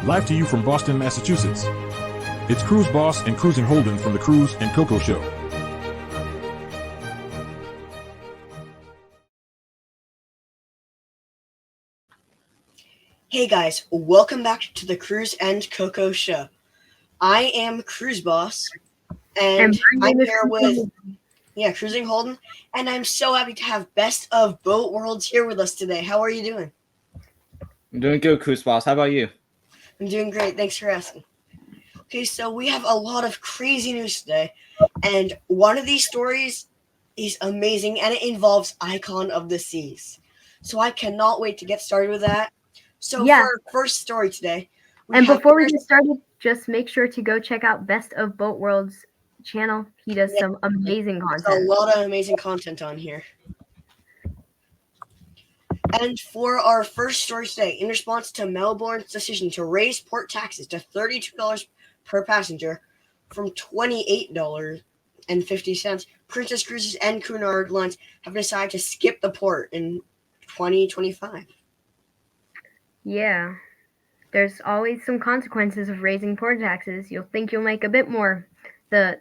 live to you from Boston, Massachusetts. It's Cruise Boss and Cruising Holden from the Cruise&Cocoa Show. Hey guys, welcome back to the Cruise&Cocoa Show. I am Cruise Boss, and I'm here with Cruising Holden, and I'm so happy to have Best of Boat Worlds here with us today. How are you doing? I'm doing good, Cruise Boss. How about you? I'm doing great. Thanks for asking. Okay, so we have a lot of crazy news today, and one of these stories is amazing, and it involves Icon of the Seas. So I cannot wait to get started with that. So for our first story today, before we get started, just make sure to go check out Best of Boat World's channel. He does some amazing content. There's a lot of amazing content on here. And for our first story today, in response to Melbourne's decision to raise port taxes to $32 per passenger from $28.50, Princess Cruises and Cunard Lines have decided to skip the port in 2025. Yeah, there's always some consequences of raising port taxes. You'll think you'll make a bit more. The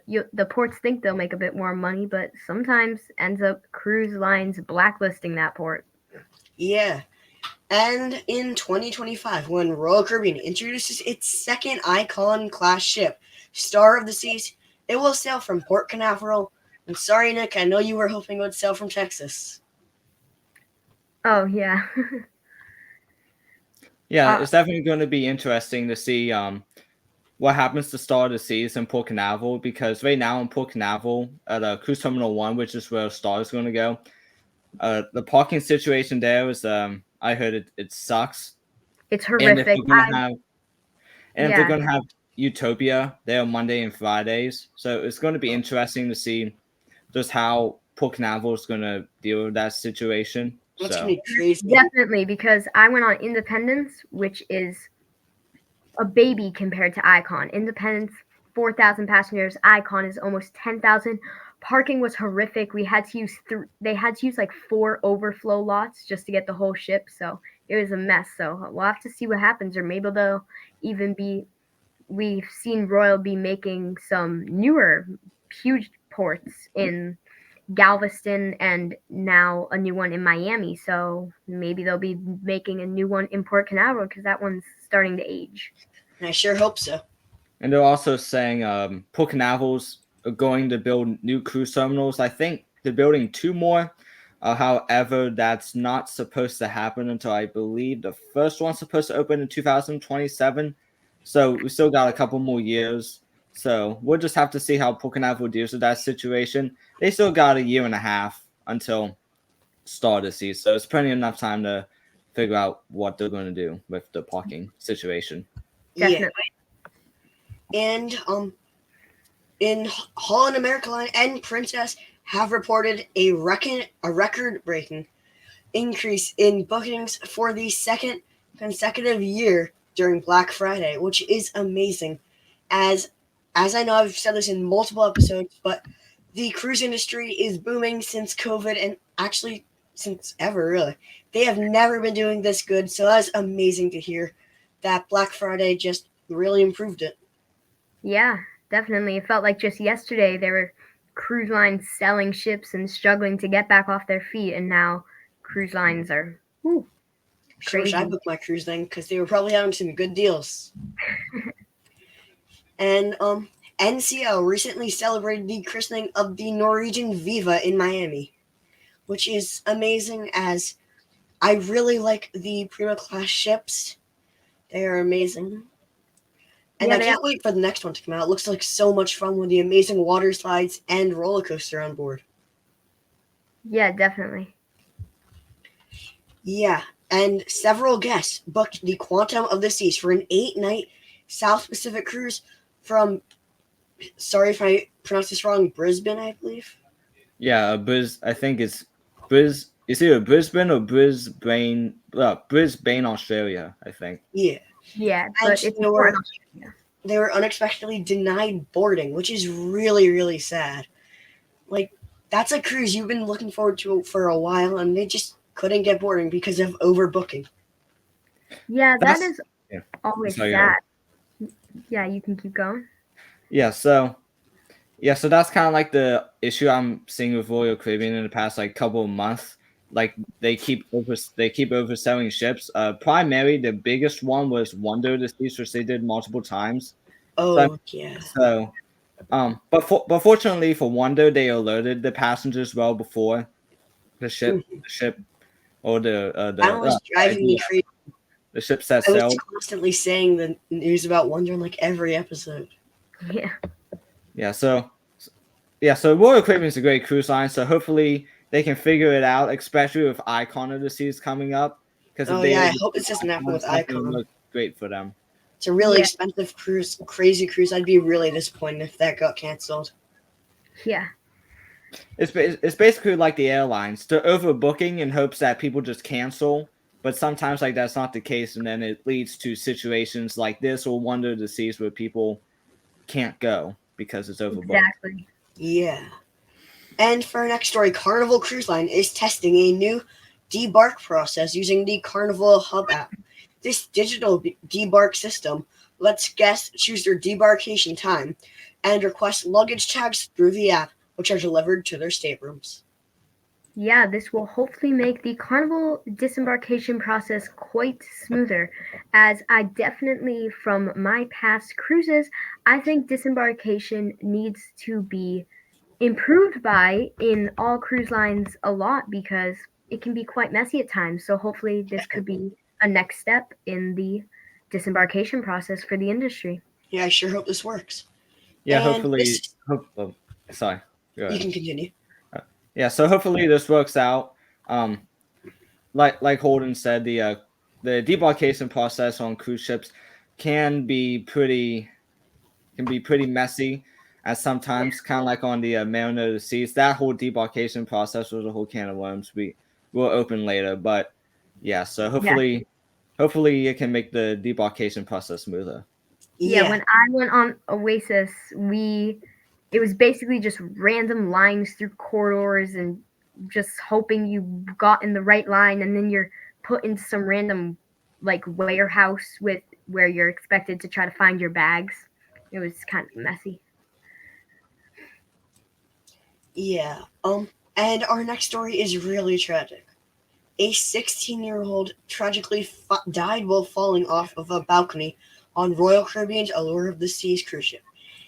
ports think they'll make a bit more money, but sometimes ends up cruise lines blacklisting that port. Yeah. And in 2025, when Royal Caribbean introduces its second Icon class ship, Star of the Seas, it will sail from Port Canaveral. And sorry, Nick, I know you were hoping it would sail from Texas. Oh, yeah. Yeah, it's definitely going to be interesting to see what happens to Star of the Seas in Port Canaveral, because right now in Port Canaveral at Cruise Terminal 1, which is where Star is going to go, the parking situation there is, I heard it sucks. It's horrific. If they're going to have Utopia there on Monday and Fridays, so it's going to be interesting to see just how Port Canaveral is going to deal with that situation. That's going to be crazy. Definitely, because I went on Independence, which is a baby compared to Icon. Independence, 4,000 passengers. Icon is almost 10,000. Parking was horrific. They had to use like 4 overflow lots just to get the whole ship. So it was a mess. So we'll have to see what happens, or maybe they'll even be. We've seen Royal be making some newer, huge ports in Galveston and now a new one in Miami. So maybe they'll be making a new one in Port Canaveral because that one's starting to age. I sure hope so. And they're also saying Port Canaveral's are going to build new cruise terminals. I think they're building 2 more. However, that's not supposed to happen until I believe the first one's supposed to open in 2027. So we still got a couple more years. So we'll just have to see how Port Canaveral deals with that situation. They still got 1.5 years until Star of the Seas. So it's plenty enough time to figure out what they're going to do with the parking situation. Definitely. Yeah. And in Holland America Line and Princess have reported a record-breaking increase in bookings for the second consecutive year during Black Friday, which is amazing. As I know, I've said this in multiple episodes, but the cruise industry is booming since COVID, and actually since ever, really. They have never been doing this good, so that's amazing to hear that Black Friday just really improved it. Yeah, definitely. It felt like just yesterday there were cruise lines selling ships and struggling to get back off their feet, and now cruise lines are crazy. Sure, I booked my cruise then because they were probably having some good deals. And NCL recently celebrated the christening of the Norwegian Viva in Miami, which is amazing, as I really like the Prima class ships. They are amazing. And I can't wait for the next one to come out. It looks like so much fun with the amazing water slides and roller coaster on board. Yeah, definitely. Yeah, and several guests booked the Quantum of the Seas for an 8-night South Pacific cruise from, sorry if I pronounce this wrong, Brisbane, I believe. Yeah, I think it's Is either Brisbane or Brisbane, Australia, I think. Yeah. Yeah, but they were unexpectedly denied boarding, which is really, really sad. Like, that's a cruise you've been looking forward to for a while, and they just couldn't get boarding because of overbooking. Yeah, that is always So, sad. Yeah, you can keep going. so that's kind of like the issue I'm seeing with Royal Caribbean in the past like couple of months. Like they keep overselling ships. Primarily the biggest one was Wonder the Seas, which they did multiple times. Oh, yeah. But fortunately for Wonder, they alerted the passengers well before the ship or That was driving me crazy. the ship set I was sail. constantly saying the news about Wonder in like every episode. Yeah. So Royal Caribbean is a great cruise line. So hopefully they can figure it out, especially with Icon of the Seas coming up. Because if I hope this doesn't happen with Icon. Look great for them. It's a really expensive cruise, crazy cruise. I'd be really disappointed if that got canceled. Yeah. It's basically like the airlines. They're overbooking in hopes that people just cancel. But sometimes like that's not the case, and then it leads to situations like this or Wonder of the Seas where people can't go because it's overbooked. Exactly. Yeah. And for our next story, Carnival Cruise Line is testing a new debark process using the Carnival Hub app. This digital debark system lets guests choose their debarkation time and request luggage tags through the app, which are delivered to their staterooms. Yeah, this will hopefully make the Carnival disembarkation process quite smoother, as I definitely, from my past cruises, I think disembarkation needs to be improved by in all cruise lines a lot because it can be quite messy at times. So hopefully this could be a next step in the disembarkation process for the industry. Yeah, I sure hope this works. Yeah, And hopefully. Sorry. Go ahead. You can continue. Yeah, so hopefully this works out. Like Holden said, the debarkation process on cruise ships can be pretty messy at sometimes, kind of like on the Mariner of the Seas. That whole debarkation process was a whole can of worms. We'll open later, but yeah. So hopefully it can make the debarkation process smoother. Yeah, when I went on Oasis, it was basically just random lines through corridors and just hoping you got in the right line, and then you're put into some random like warehouse where you're expected to try to find your bags. It was kind of messy. Yeah. And our next story is really tragic. A 16-year-old tragically died while falling off of a balcony on Royal Caribbean's Allure of the Seas cruise ship.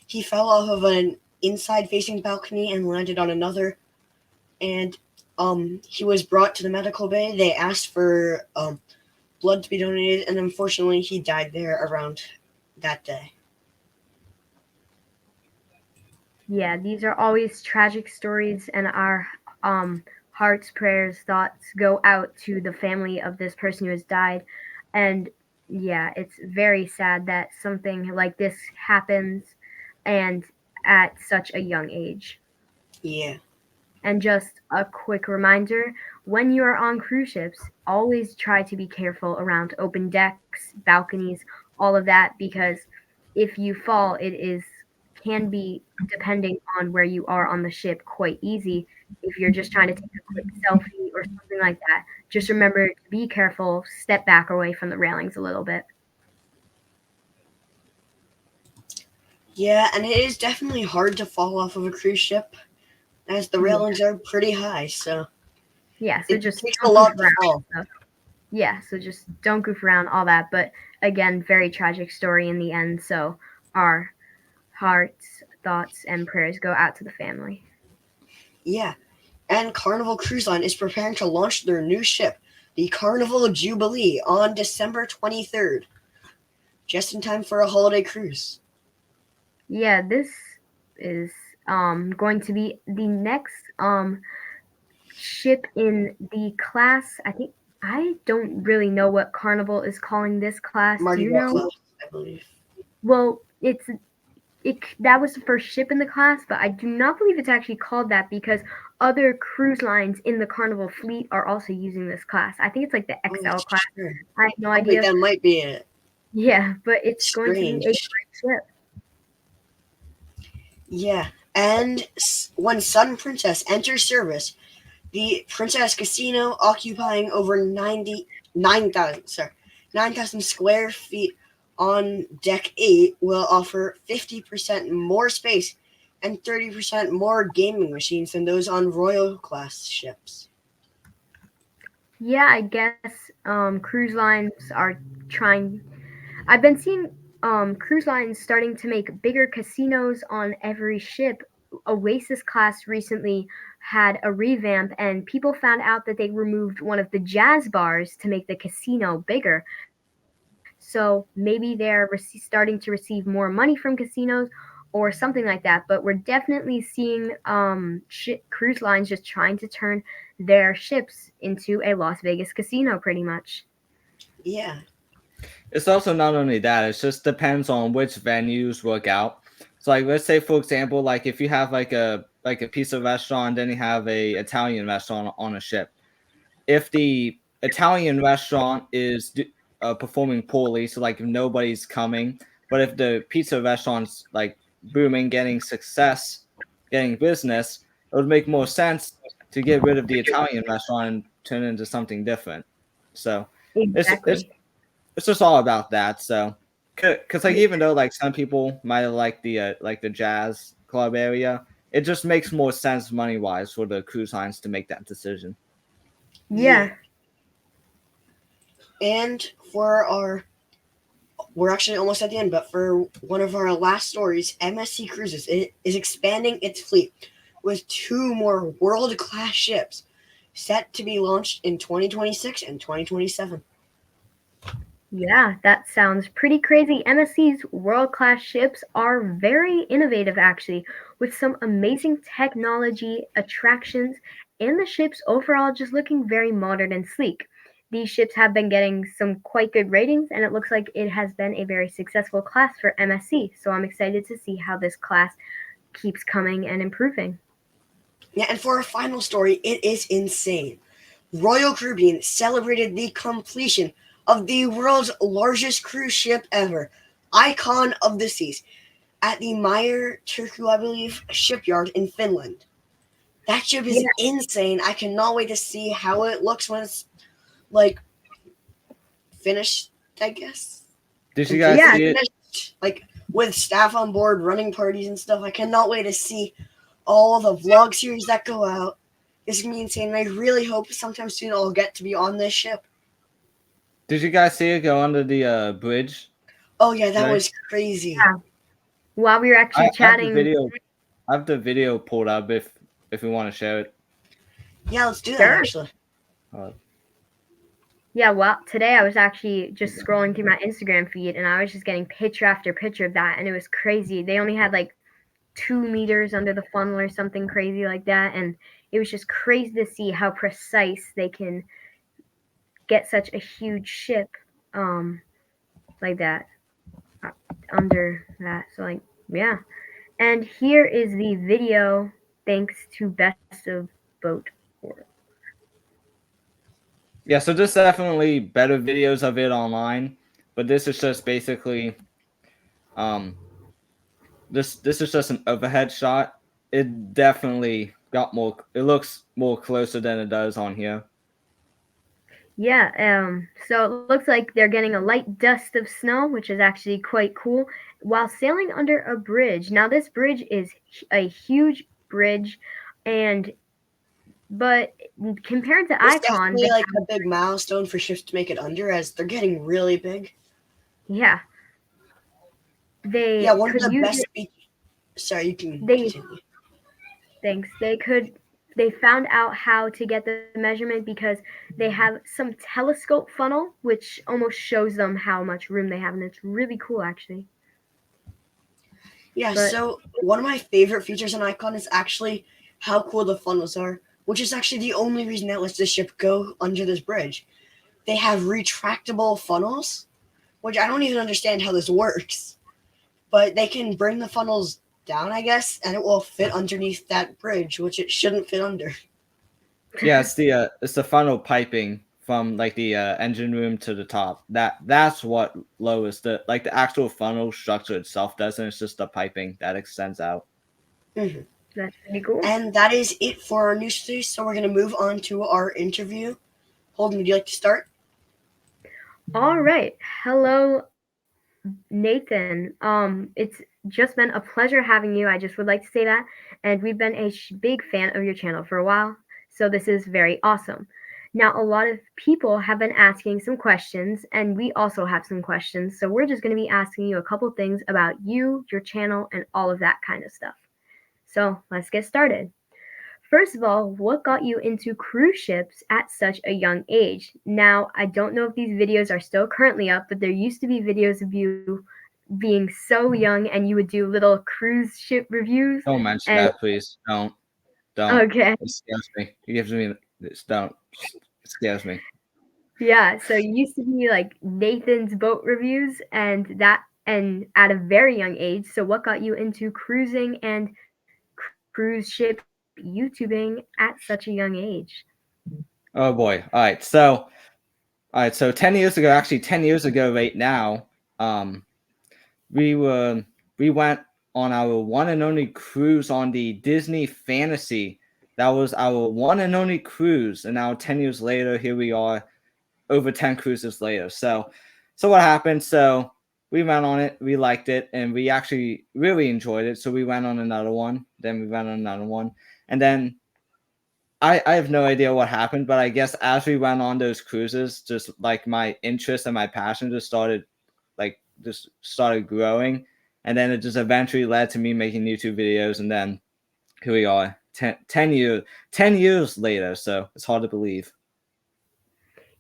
He fell off of an inside-facing balcony and landed on another, and he was brought to the medical bay. They asked for blood to be donated, and unfortunately he died there around that day. Yeah, these are always tragic stories, and our hearts, prayers, thoughts go out to the family of this person who has died. And yeah, it's very sad that something like this happens and at such a young age. Yeah. And just a quick reminder, when you are on cruise ships, always try to be careful around open decks, balconies, all of that, because if you fall, can be, depending on where you are on the ship, quite easy. If you're just trying to take a quick selfie or something like that, just remember to be careful, step back away from the railings a little bit. Yeah, and it is definitely hard to fall off of a cruise ship, as the railings are pretty high, so yeah, so it just takes a lot to fall. Yeah, so just don't goof around, all that. But again, very tragic story in the end, so our hearts, thoughts, and prayers go out to the family. Yeah, and Carnival Cruise Line is preparing to launch their new ship, the Carnival Jubilee, on December 23rd, just in time for a holiday cruise. Yeah, this is going to be the next ship in the class. I don't really know what Carnival is calling this class. Mardi Do you Gras know? class, I believe. Well, that was the first ship in the class, but I do not believe it's actually called that because other cruise lines in the Carnival fleet are also using this class. I think it's like the XL class. Sure. I have no idea. That might be it. Yeah, but it's Strange. going to be a great ship. Yeah, and when Sun Princess enters service, the Princess Casino, occupying over 99,000 9,000 square feet on Deck 8 will offer 50% more space and 30% more gaming machines than those on Royal class ships. Yeah, I guess cruise lines are trying. I've been seeing cruise lines starting to make bigger casinos on every ship. Oasis class recently had a revamp, and people found out that they removed one of the jazz bars to make the casino bigger. So maybe they're starting to receive more money from casinos or something like that. But we're definitely seeing cruise lines just trying to turn their ships into a Las Vegas casino, pretty much. Yeah. It's also not only that, it just depends on which venues work out. So like let's say for example, like if you have like a pizza restaurant, then you have a Italian restaurant on a ship. If the Italian restaurant is performing poorly, so like if nobody's coming, but if the pizza restaurant's like booming, getting success, getting business, it would make more sense to get rid of the Italian restaurant and turn it into something different. So it's Exactly. it's just all about that. So, because like even though like some people might have like the jazz club area, it just makes more sense money wise for the cruise lines to make that decision. Yeah. Yeah. And we're actually almost at the end, but for one of our last stories, MSC Cruises is expanding its fleet with 2 more world-class ships set to be launched in 2026 and 2027. Yeah, that sounds pretty crazy. MSC's world class ships are very innovative, actually, with some amazing technology, attractions, and the ships overall just looking very modern and sleek. These ships have been getting some quite good ratings, and it looks like it has been a very successful class for MSC. So I'm excited to see how this class keeps coming and improving. Yeah, and for our final story, it is insane. Royal Caribbean celebrated the completion of the world's largest cruise ship ever, Icon of the Seas, at the Meyer Turku, I believe, shipyard in Finland. That ship Yeah, is insane. I cannot wait to see how it looks when it's like finished, I guess. Did you guys Completely yeah, see it? finished. Like with staff on board, running parties and stuff. I cannot wait to see all the vlog series that go out. It's gonna be insane. And I really hope sometime soon I'll get to be on this ship. Did you guys see it go under the bridge? Oh yeah, that Today? was crazy. yeah. While we were actually I have the chatting, video. I have the video pulled up if we want to share it. Yeah, let's do that sure. actually. Uh, Yeah, well, today I was actually just scrolling through my Instagram feed and I was just getting picture after picture of that, and it was crazy. They only had like 2 meters under the funnel or something crazy like that, and it was just crazy to see how precise they can get such a huge ship um like that uh, under that. So like, yeah. And here is the video thanks to Best of Boat World. yeah, so there's definitely better videos of it online, but this is just basically um this is just an overhead shot. It definitely got more. It looks more closer than it does on here. Yeah, so it looks like they're getting a light dust of snow, which is actually quite cool, while sailing under a bridge. Now, this bridge is a huge bridge, and but compared to It's Icon, definitely like a big milestone for ships to make it under as they're getting really big. yeah, Yeah, they one of could the use best it. features. Sorry, you can They continue. thanks. They found out how to get the measurement because they have some telescope funnel, which almost shows them how much room they have, and it's really cool actually. Yeah, But so one of my favorite features on Icon is actually how cool the funnels are, which is actually the only reason that lets the ship go under this bridge. They have retractable funnels, which I don't even understand how this works, but they can bring the funnels down, I guess, and it will fit underneath that bridge, which it shouldn't fit under. Yeah, it's the funnel piping from like the engine room to the top. That's what lowers the actual funnel structure itself doesn't. It's just the piping that extends out. Hmm. that's pretty cool. And that is it for our news today. So we're going to move on to our interview. Holden, would you like to start? All right. Hello, Nathan. It's just been a pleasure having you. I just would like to say that. And we've been a big fan of your channel for a while. So this is very awesome. Now, a lot of people have been asking some questions, and we also have some questions. So we're just going to be asking you a couple things about you, your channel, and all of that kind of stuff. So let's get started. First of all, what got you into cruise ships at such a young age? Now, I don't know if these videos are still currently up, but there used to be videos of you being so young and you would do little cruise ship reviews. Don't mention And that, please. Don't. okay, It scares me. It gives me this. Don't. It scares me. yeah, so you used to be like Nathan's boat reviews and at a very young age. So what got you into cruising and cruise ship YouTubing at such a young age? Oh boy. All right. So 10 years ago, actually 10 years ago, right now, um, we went on our one and only cruise on the Disney Fantasy. That was our one and only cruise, and now 10 years later, here we are, over 10 cruises later. So what happened? So we went on it, we liked it, and we actually really enjoyed it. So we went on another one, then we went on another one, and then I have no idea what happened, but I guess as we went on those cruises, just like my interest and my passion just started growing, and then it just eventually led to me making YouTube videos, and then here we are, 10 years later. So it's hard to believe.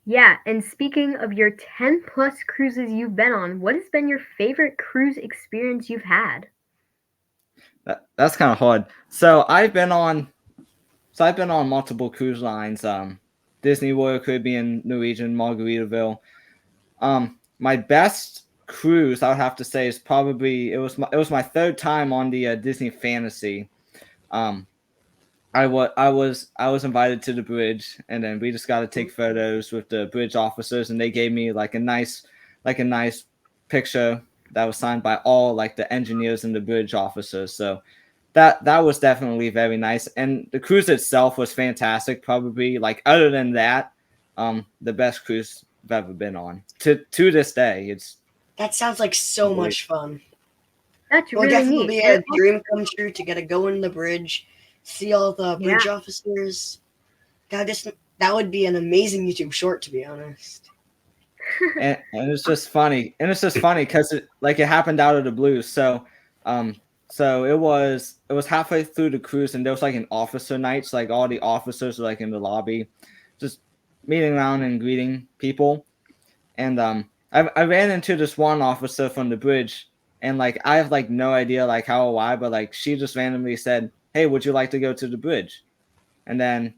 Yeah, and speaking of your 10 plus cruises you've been on, what has been your favorite cruise experience you've had? That's kind of hard. So I've been on multiple cruise lines, Disney, Royal Caribbean, Norwegian, Margaritaville. My best cruise, I would have to say, is probably it was my third time on the Disney Fantasy. Um, I was invited to the bridge, and then we just got to take photos with the bridge officers, and they gave me like a nice picture that was signed by all like the engineers and the bridge officers. So that was definitely very nice, and the cruise itself was fantastic. Probably like other than that, the best cruise I've ever been on to this day. It's That sounds like so much fun. That's It would really definitely neat. be And a dream come true to get to go in the bridge, see all the yeah, bridge officers. That would be an amazing YouTube short, to be honest. and it's just funny, because it happened out of the blue. So it was halfway through the cruise, and there was like an officer night. So like all the officers were like in the lobby, just meeting around and greeting people. And I ran into this one officer from the bridge, and like I have like no idea like how or why, but like she just randomly said, "Hey, would you like to go to the bridge?" And then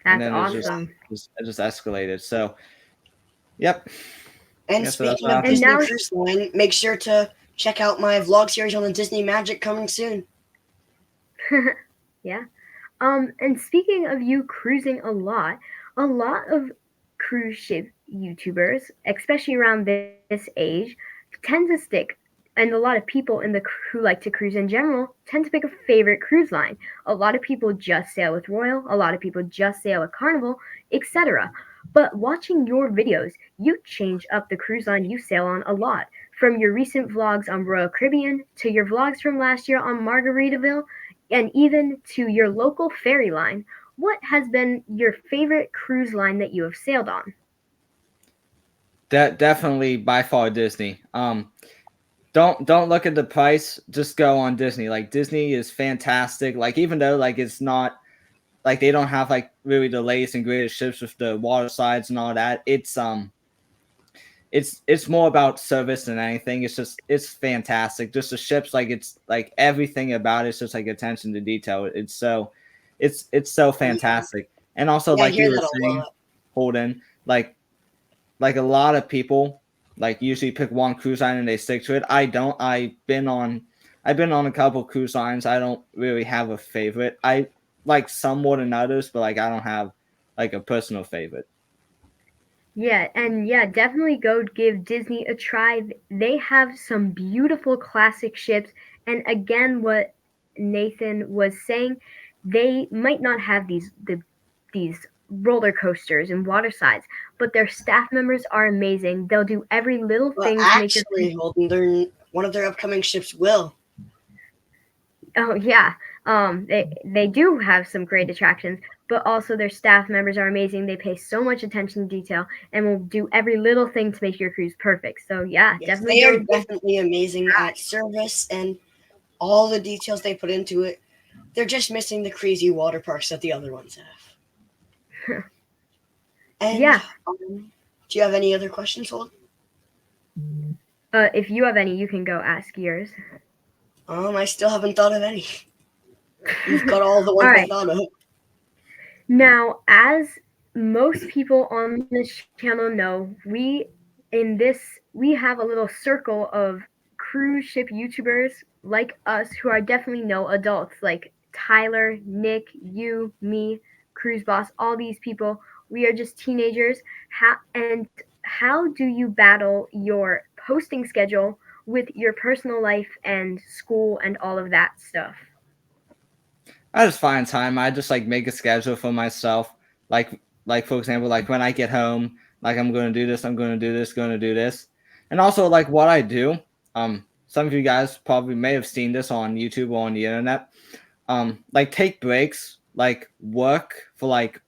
and that's then awesome. it just escalated. So yep. And Yeah, so that's speaking what of happened. And Disney now, Cruise Line, make sure to check out my vlog series on the Disney Magic coming soon. yeah. And speaking of you cruising a lot of cruise ship YouTubers, especially around this age, tend to stick, and a lot of people who like to cruise in general tend to pick a favorite cruise line. A lot of people just sail with Royal, a lot of people just sail with Carnival, etc. But watching your videos, you change up the cruise line you sail on a lot. From your recent vlogs on Royal Caribbean to your vlogs from last year on Margaritaville, and even to your local ferry line, what has been your favorite cruise line that you have sailed on? That definitely by far Disney. Don't look at the price. Just go on Disney. Like Disney is fantastic. Like even though like it's not like they don't have like really the latest and greatest ships with the water slides and all that. It's more about service than anything. It's fantastic. Just the ships, like it's like everything about it's just like attention to detail. It's so Yeah, fantastic. And also yeah, I like hear you were that a saying, lot. Holden, like a lot of people like usually pick one cruise line and they stick to it. I don't. I've been on a couple cruise lines. I don't really have a favorite. I like some more than others, but like I don't have like a personal favorite. Yeah, and yeah, definitely go give Disney a try. They have some beautiful classic ships, and again, what Nathan was saying, they might not have these roller coasters and water slides, but their staff members are amazing. They'll do every little Well, thing to make your actually, Holden, one of their upcoming ships will. Oh yeah, they do have some great attractions, but also their staff members are amazing. They pay so much attention to detail and will do every little thing to make your cruise perfect. So yeah, Yes, definitely they go. are definitely amazing at service and all the details they put into it. They're just missing the crazy water parks that the other ones have. And Yeah. do you have any other questions, Holden? If you have any, you can go ask yours. I still haven't thought of any. You've got all the All ones I right. thought of. Now, as most people on this channel know, we have a little circle of cruise ship YouTubers like us who are definitely no adults, like Tyler, Nick, you, me, Cruise Boss, all these people. We are just teenagers. How do you battle your posting schedule with your personal life and school and all of that stuff? I just find time. I just like make a schedule for myself. Like for example, like when I get home, like I'm going to do this, I'm going to do this, going to do this, and also like what I do. Some of you guys probably may have seen this on YouTube or on the internet. Like take breaks, like work for like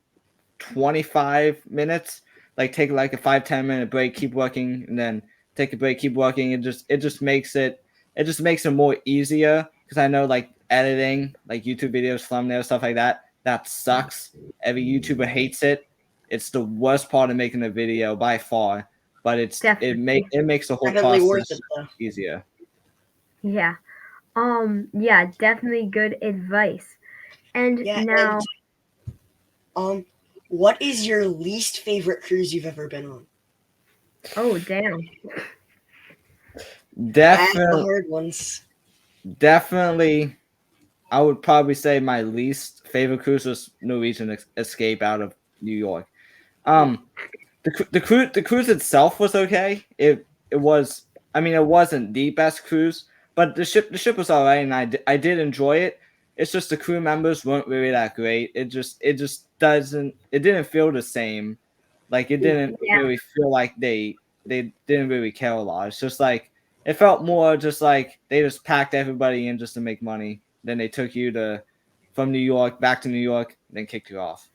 25 minutes, like take like a 5-10 minute break, keep working, and then take a break, keep working. It just makes it more easier, because I know like editing like YouTube videos, thumbnails, stuff like that sucks. Every YouTuber hates it. It's the worst part of making a video by far, but it Definitely. makes the whole Definitely worth process it, though. easier. Yeah. Yeah, definitely good advice. And Yeah, now, and what is your least favorite cruise you've ever been on? oh damn. That's the Definitely, hard ones. definitely, I would probably say my least favorite cruise was Norwegian Escape out of New York. The cruise itself was okay. It was, I mean, it wasn't the best cruise, but the ship was alright, and I did enjoy it. It's just the crew members weren't really that great. It didn't feel the same. Like it didn't Yeah. really feel like they didn't really care a lot. It's just like it felt more just like they just packed everybody in just to make money. Then they took you to from New York back to New York, then kicked you off.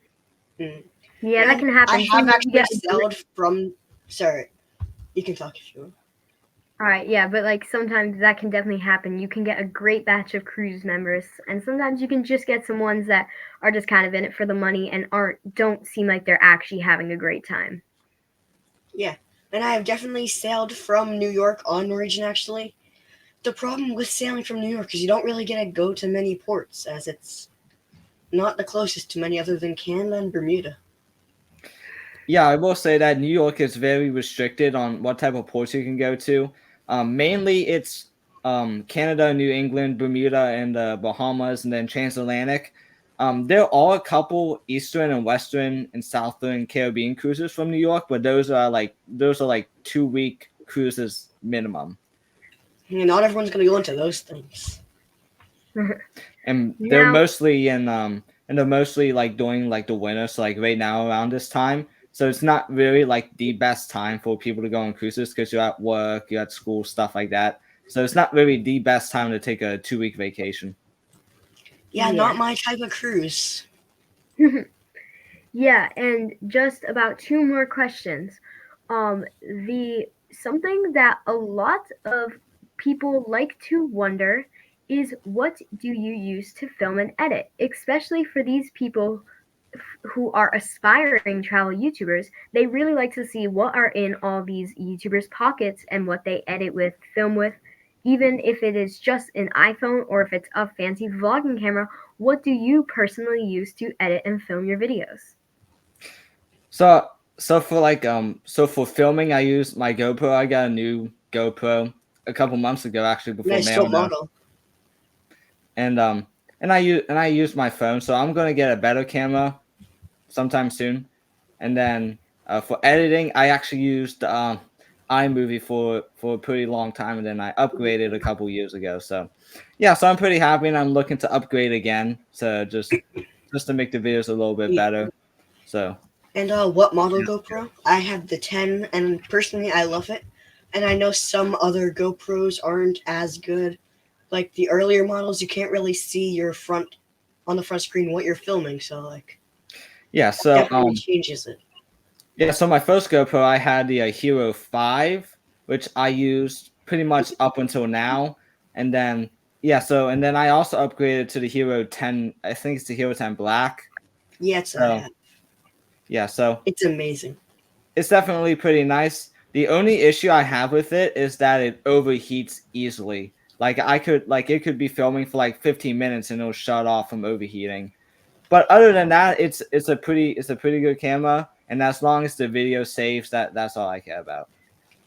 Mm. Yeah, that And can I happen. have Sometimes you actually get sailed from. Sorry, you can talk if you want. all right, yeah, but like sometimes that can definitely happen. You can get a great batch of cruise members, and sometimes you can just get some ones that are just kind of in it for the money and don't seem like they're actually having a great time. Yeah, and I have definitely sailed from New York on Norwegian, actually. The problem with sailing from New York is you don't really get to go to many ports, as it's not the closest to many other than Canada and Bermuda. Yeah, I will say that New York is very restricted on what type of ports you can go to. Mainly, it's Canada, New England, Bermuda, and the Bahamas, and then transatlantic. There are a couple Eastern and Western and Southern Caribbean cruises from New York, but those are like 2 week cruises minimum, Not everyone's going to go into those things. and Now, they're mostly like during like the winter, so like right now around this time. So it's not really like the best time for people to go on cruises, because you're at work, you're at school, stuff like that. So it's not really the best time to take a 2 week vacation. Yeah, yeah. not my type of cruise. Yeah, and just about two more questions. The something that a lot of people like to wonder is, what do you use to film and edit, especially for these people who are aspiring travel YouTubers. They really like to see what are in all these YouTubers' pockets and what they edit with, film with, even if it is just an iPhone or if it's a fancy vlogging camera. What do you personally use to edit and film your videos? So for filming, I use my GoPro. I got a new GoPro a couple months ago, actually, before Nice top mailing it. model. And I use my phone, so I'm gonna get a better camera sometime soon. And then for editing, I actually used iMovie for a pretty long time, and then I upgraded a couple years ago. So yeah, so I'm pretty happy, and I'm looking to upgrade again to just to make the videos a little bit better. So. And what model GoPro? I have the 10, and personally, I love it. And I know some other GoPros aren't as good. Like the earlier models, you can't really see on the front screen what you're filming. So like, Yeah, so definitely changes it. yeah, so my first GoPro, I had the Hero 5, which I used pretty much up until now, and then and then I also upgraded to the Hero 10. I think it's the Hero 10 Black. Yeah, it's So so it's amazing. it's definitely pretty nice. The only issue I have with it is that it overheats easily. Like it could be filming for like 15 minutes and it'll shut off from overheating. But other than that, it's a pretty good camera, and as long as the video saves, that's all I care about.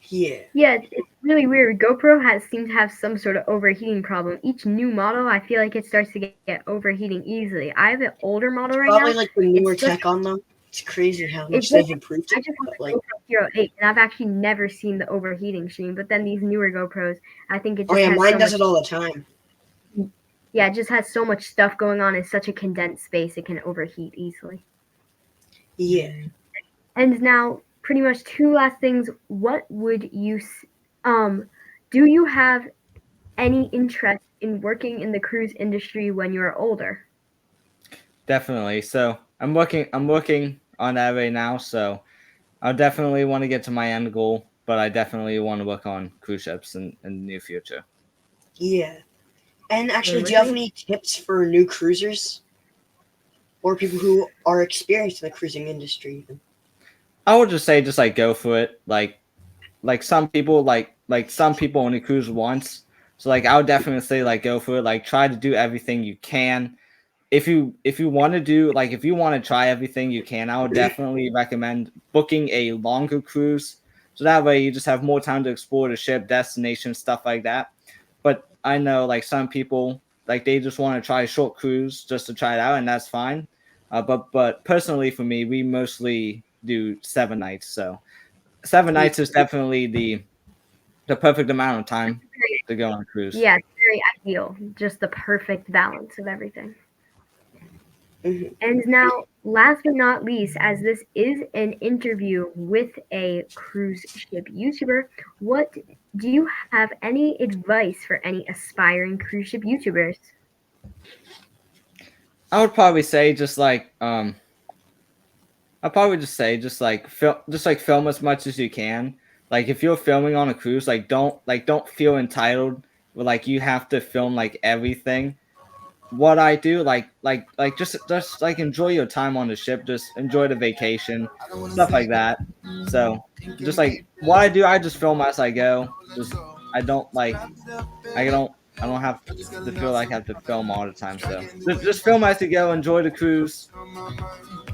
Yeah. Yeah, it's really weird. GoPro seems to have some sort of overheating problem. Each new model, I feel like it starts to get overheating easily. I have an older model right Probably now. like the newer It's just- tech on them. It's crazy how much It's they've like- improved I it. just have But a like, GoPro Hero 8, and I've actually never seen the overheating screen. But then these newer GoPros, I think it just oh yeah, has mine so does much. it all the time. Yeah, it just has so much stuff going on in such a condensed space, it can overheat easily. Yeah. And now, pretty much two last things. What would you, do you have any interest in working in the cruise industry when you're older? Definitely. So I'm working on that right now. So I definitely want to get to my end goal, but I definitely want to work on cruise ships in the near future. Yeah. And actually, do you have any tips for new cruisers? Or people who are experienced in the cruising industry even? I would just say like go for it. Like some people some people only cruise once. So like I would definitely say like go for it. Like try to do everything you can. If you want to do if you want to try everything you can, I would definitely recommend booking a longer cruise. So that way you just have more time to explore the ship, destination, stuff like that. But I know like some people they just want to try a short cruise just to try it out, and that's fine. But personally for me, we mostly do 7 nights. So 7 nights is definitely the perfect amount of time to go on a cruise. Yeah, it's very ideal. Just the perfect balance of everything. Mm-hmm. And now, last but not least, as this is an interview with a cruise ship YouTuber, do you have any advice for any aspiring cruise ship YouTubers? I would probably say just I'd probably just say film as much as you can. Like if you're filming on a cruise, don't feel entitled or you have to film everything. What I do, just enjoy your time on the ship, just enjoy the vacation, stuff like that. So just what I do, I just film as I go. I don't I don't have to feel like I have to film all the time. So just film as you go, enjoy the cruise,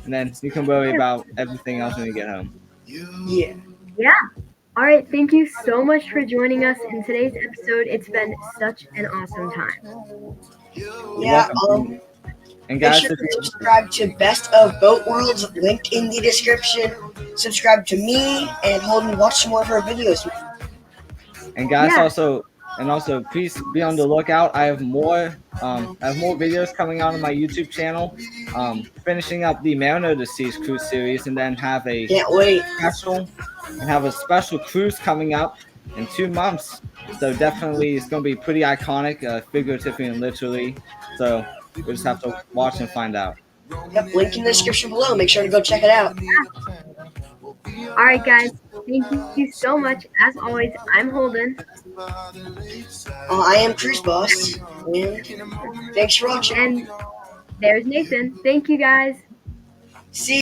and then you can worry about everything else when you get home. Yeah. Yeah. All right. Thank you so much for joining us in today's episode. It's been such an awesome time. Yeah. And Make guys, sure to subscribe to Best of Boat Worlds, link in the description. Subscribe to me and Holden. Watch some more of her videos. and guys, Yeah. also please be on the lookout. I have more videos coming out on my YouTube channel. Finishing up the Mariner of the Seas cruise series, and then have a Can't wait. special cruise coming up in 2 months. So definitely, it's going to be pretty iconic, figuratively and literally. So we just have to watch and find out. Yep, link in the description below. Make sure to go check it out. All right, guys. Thank you so much. As always, I'm Holden. I am Cruise Boss, and thanks for watching. And there's Nathan. Thank you, guys. See